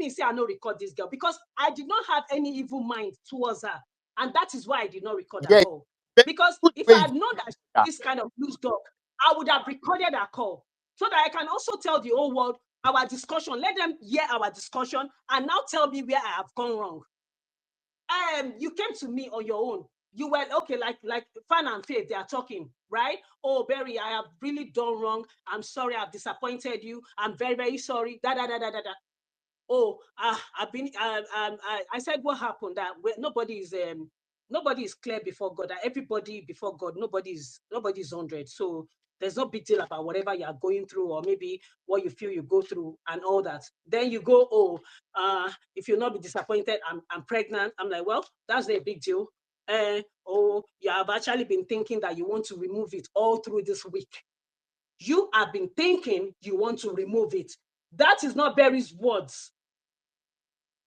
me say I no record this girl because I did not have any evil mind towards her. And that is why I did not record her call. Because if I had known that this kind of loose dog, I would have recorded her call so that I can also tell the whole world our discussion. Let them hear our discussion and now tell me where I have gone wrong. You came to me on your own. You were okay, like Fan and Faith, they are talking, right? Oh, Barry, I have really done wrong. I'm sorry, I've disappointed you. I'm very, very sorry. Oh, I've been. I said what happened. That nobody is clear before God. That everybody before God, nobody's 100. So there's no big deal about whatever you are going through, or maybe what you feel you go through and all that. Then you go, oh, if you'll not be disappointed, I'm pregnant. I'm like, well, that's a big deal. Oh, you have actually been thinking that you want to remove it all through this week. You have been thinking you want to remove it. That is not Barry's words.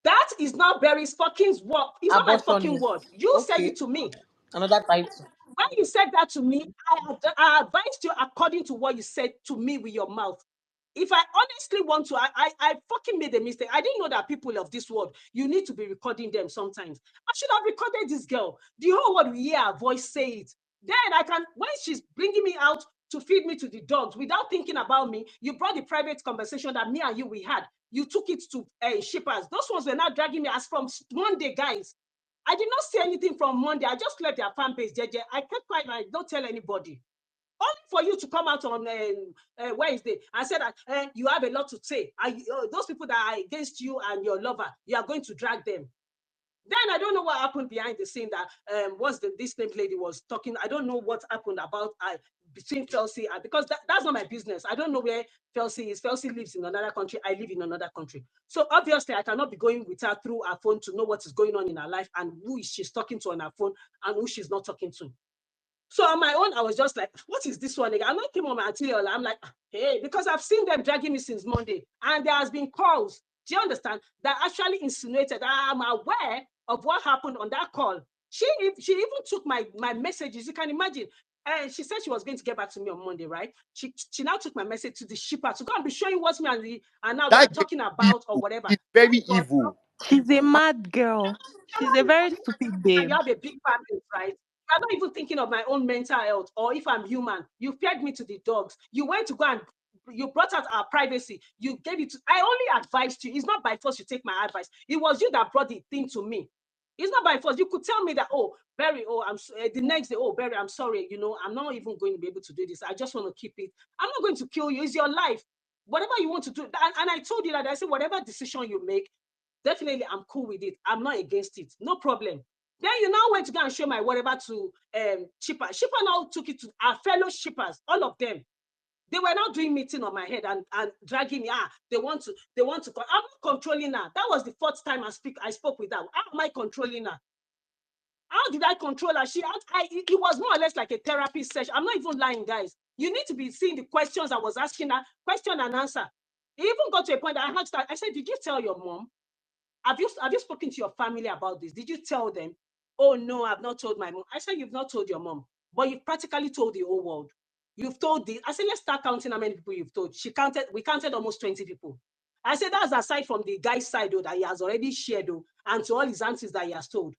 That is not Barry's fucking word. It's not my fucking word. You said it to me. Another title. When you said that to me, I advised you according to what you said to me with your mouth. If I honestly want to, I fucking made a mistake. I didn't know that people of this world, you need to be recording them sometimes. I should have recorded this girl. The whole world will hear her voice say it. Then I can, when she's bringing me out to feed me to the dogs without thinking about me, you brought the private conversation that me and you we had. You took it to shippers. Those ones were not dragging me as from Monday, guys. I did not say anything from Monday. I just left their fan page. I kept quiet. I don't tell anybody. Only for you to come out on Wednesday and say that you have a lot to say. Those people that are against you and your lover, you are going to drag them. Then I don't know what happened behind the scene that once this named lady was talking, I don't know what happened about between Felsi and, because that's not my business. I don't know where Felsi is. Felsi lives in another country. I live in another country. So obviously I cannot be going with her through her phone to know what is going on in her life and who she's talking to on her phone and who she's not talking to. So on my own, I was just like, what is this one again? I'm not came on my arterial. I'm like, hey, because I've seen them dragging me since Monday. And there has been calls, do you understand, that actually insinuated that I'm aware of what happened on that call. She even took my messages. You can imagine. And she said she was going to get back to me on Monday, right? She now took my message to the shipper to go and be showing what me and now they're talking about or whatever. It's very evil. She's a mad girl. She's a very stupid babe. You have a big family, right? I'm not even thinking of my own mental health or if I'm human. You fed me to the dogs. You went to go and you brought out our privacy. You gave it to, I only advised you. It's not by force you take my advice. It was you that brought the thing to me. It's not by force. You could tell me that, oh, Barry, oh, I'm the next day, oh, Barry, I'm sorry. You know, I'm not even going to be able to do this. I just want to keep it. I'm not going to kill you. It's your life. Whatever you want to do. And I told you that, I said, whatever decision you make, definitely I'm cool with it. I'm not against it. No problem. Then you now went to go and show my whatever to shipper. Shipper now took it to our fellow shippers, all of them. They were now doing meeting on my head and dragging me. They want to. I'm not controlling her. That was the fourth time I spoke with her. How am I controlling her? How did I control her? It was more or less like a therapy session. I'm not even lying, guys. You need to be seeing the questions I was asking her, question and answer. It even got to a point that I asked her, I said, did you tell your mom? Have you spoken to your family about this? Did you tell them? Oh, no, I've not told my mom. I said, you've not told your mom, but you've practically told the whole world. You've told I said, let's start counting how many people you've told. We counted almost 20 people. I said, that's aside from the guy's side, though, that he has already shared, though, and to all his aunties that he has told.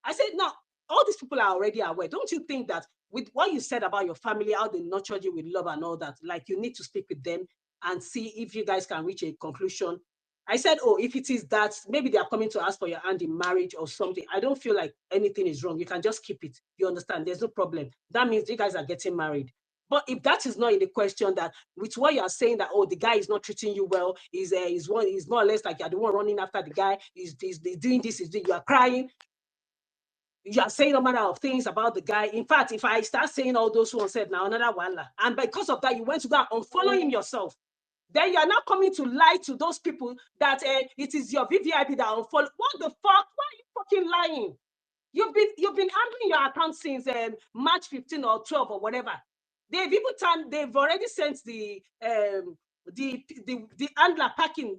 I said, no, all these people are already aware. Don't you think that with what you said about your family, how they nurtured you with love and all that, like you need to speak with them and see if you guys can reach a conclusion? I said, oh, if it is that, maybe they are coming to ask for your hand in marriage or something. I don't feel like anything is wrong. You can just keep it. You understand? There's no problem. That means you guys are getting married. But if that is not in the question, that with what you are saying that, oh, the guy is not treating you well, he's more or less like you're the one running after the guy, he's doing this, you are crying. You are saying a matter of things about the guy. In fact, if I start saying all those ones said now, another one, and because of that, you went to go and unfollow him yourself. Then you are not coming to lie to those people that it is your VVIP that unfollow. What the fuck? Why are you fucking lying? You've been handling your account since March 15 or 12 or whatever. They've already sent the handler packing.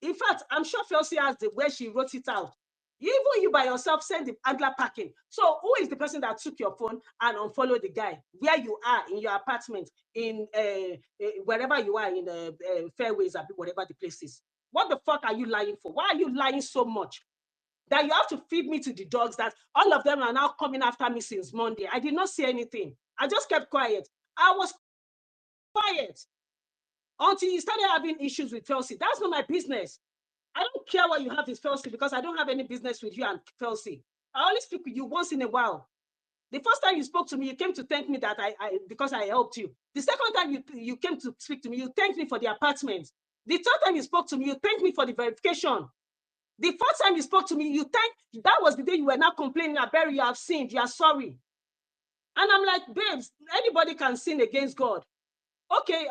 In fact, I'm sure Felsi has where she wrote it out. Even you by yourself send the handler packing. So who is the person that took your phone and unfollowed the guy? Where you are in your apartment, in wherever you are in Fairways, or whatever the place is. What the fuck are you lying for? Why are you lying so much? That you have to feed me to the dogs, that all of them are now coming after me since Monday. I did not say anything. I just kept quiet. I was quiet until you started having issues with Felsi. That's not my business. I don't care what you have with Felsi because I don't have any business with you and Felsi. I only speak with you once in a while. The first time you spoke to me, you came to thank me that because I helped you. The second time you came to speak to me, you thanked me for the apartment. The third time you spoke to me, you thanked me for the verification. The first time you spoke to me, that was the day you were not complaining, Barry, you have sinned, you are sorry. And I'm like, babes, anybody can sin against God. Okay,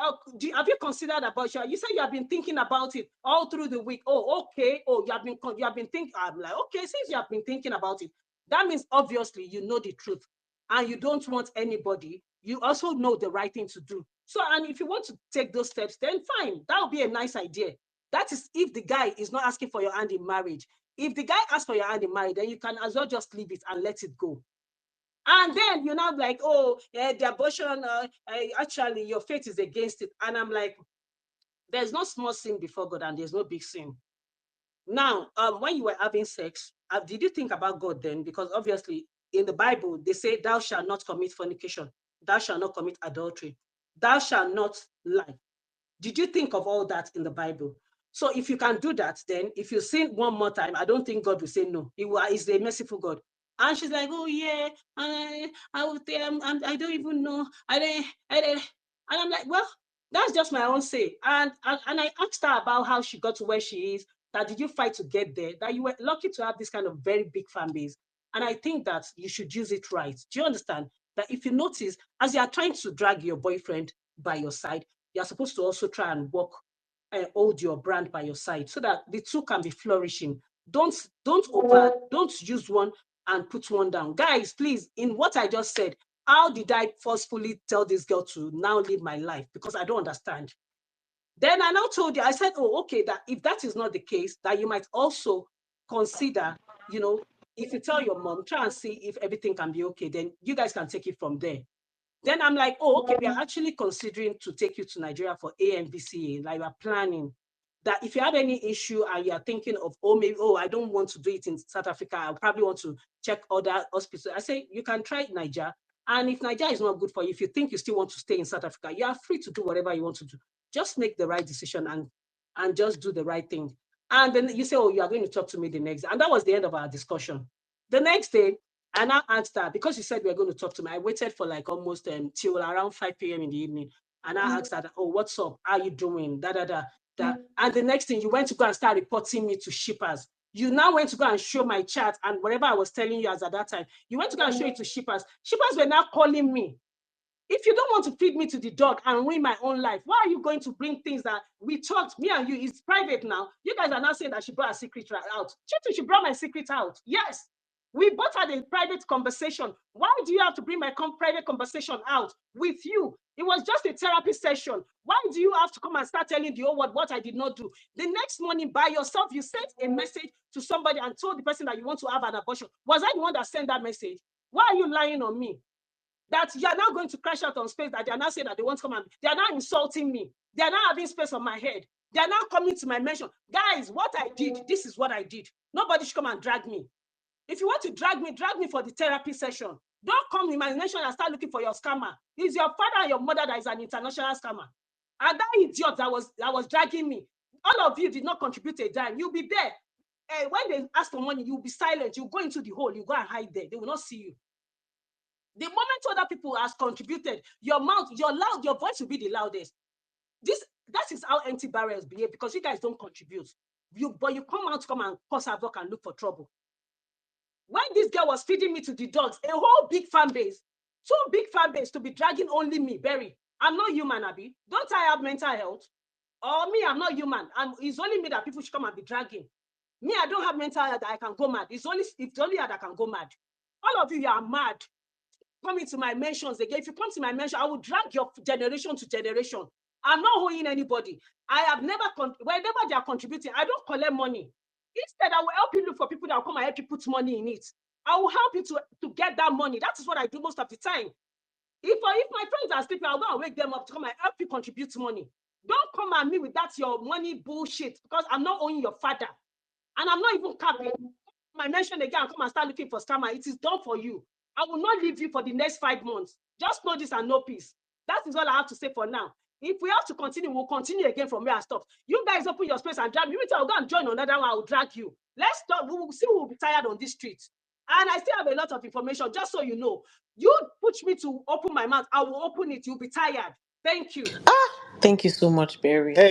have you considered about you? You said you have been thinking about it all through the week. Oh, okay. Oh, you have been thinking. I'm like, okay, since you have been thinking about it, that means obviously you know the truth and you don't want anybody. You also know the right thing to do. So, and if you want to take those steps, then fine. That would be a nice idea. That is if the guy is not asking for your hand in marriage. If the guy asks for your hand in marriage, then you can as well just leave it and let it go. And then you're not like, oh, yeah, the abortion, actually, your faith is against it. And I'm like, there's no small sin before God and there's no big sin. Now, when you were having sex, did you think about God then? Because obviously, in the Bible, they say, thou shalt not commit fornication. Thou shalt not commit adultery. Thou shalt not lie. Did you think of all that in the Bible? So if you can do that, then if you sin one more time, I don't think God will say no. He's a merciful God. And she's like, oh yeah, I don't even know. And I'm like, well, that's just my own say. And I asked her about how she got to where she is. That did you fight to get there? That you were lucky to have this kind of very big fan base. And I think that you should use it right. Do you understand? That if you notice, as you are trying to drag your boyfriend by your side, you're supposed to also try and hold your brand by your side so that the two can be flourishing. Don't use one and put one down. Guys, please, in what I just said, how did I forcefully tell this girl to now live my life? Because I don't understand. Then I now told you, I said, oh, okay, that if that is not the case, that you might also consider, if you tell your mom, try and see if everything can be okay, then you guys can take it from there. Then I'm like, oh, okay, we are actually considering to take you to Nigeria for AMVCA. Like we're planning that if you have any issue and you're thinking of, I don't want to do it in South Africa, I probably want to check other hospitals. I say, you can try Nigeria. And if Nigeria is not good for you, if you think you still want to stay in South Africa, you are free to do whatever you want to do. Just make the right decision and just do the right thing. And then you say, oh, you are going to talk to me the next day. And that was the end of our discussion. The next day, I now asked her, because she said we were going to talk to me, I waited for like almost till around 5 p.m. in the evening. And I asked her, oh, what's up? How are you doing? And the next thing, you went to go and start reporting me to shippers. You now went to go and show my chat and whatever I was telling you as at that time, you went to go and show it to shippers. Shippers were now calling me. If you don't want to feed me to the dog and ruin my own life, why are you going to bring things that we talked, me and you, it's private now. You guys are now saying that she brought a secret out. She brought my secret out. Yes. We both had a private conversation. Why do you have to bring my private conversation out with you? It was just a therapy session. Why do you have to come and start telling the whole world what I did not do? The next morning by yourself, you sent a message to somebody and told the person that you want to have an abortion. Was I the one that sent that message? Why are you lying on me? That you are now going to crash out on space, that they are now saying that they want to come and they are now insulting me. They are now having space on my head. They are now coming to my mention. Guys, what I did, this is what I did. Nobody should come and drag me. If you want to drag me for the therapy session. Don't come in my nation and start looking for your scammer. It's your father and your mother that is an international scammer. And that idiot that was dragging me, all of you did not contribute a dime. You'll be there. When they ask for money, you'll be silent. You go into the hole. You go and hide there. They will not see you. The moment other people has contributed, your voice will be the loudest. That is how empty barriers behave, because you guys don't contribute. But you come and cause havoc and look for trouble. When this girl was feeding me to the dogs, a whole big fan base, 2 big fan base to be dragging only me, Berry. I'm not human, Abby. Don't I have mental health? Or me, I'm not human. It's only me that people should come and be dragging. Me, I don't have mental health that I can go mad. It's only that I can go mad. All of you are mad. Come into my mentions again. If you come to my mention, I will drag your generation to generation. I'm not owing anybody. I have never, whenever they are contributing, I don't collect money. Instead, I will help you look for people that will come and help you put money in it. I will help you to get that money. That is what I do most of the time. If my friends are sleeping, I'll go and wake them up to come and help you contribute money. Don't come at me with that your money bullshit, because I'm not owing your father. And I'm not even capping. My mention again, come and start looking for scammer. It is done for you. I will not leave you for the next 5 months. Just know this and know peace. That is all I have to say for now. If we have to continue, we'll continue again from where I stopped. You guys open your space and drag me. I'll go and join another one. I'll drag you. Let's stop. We will see who will be tired on this street. And I still have a lot of information, just so you know. You push me to open my mouth, I will open it. You'll be tired. Thank you. Thank you so much, Barry.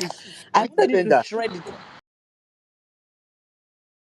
I wanted you to Brenda, shred it.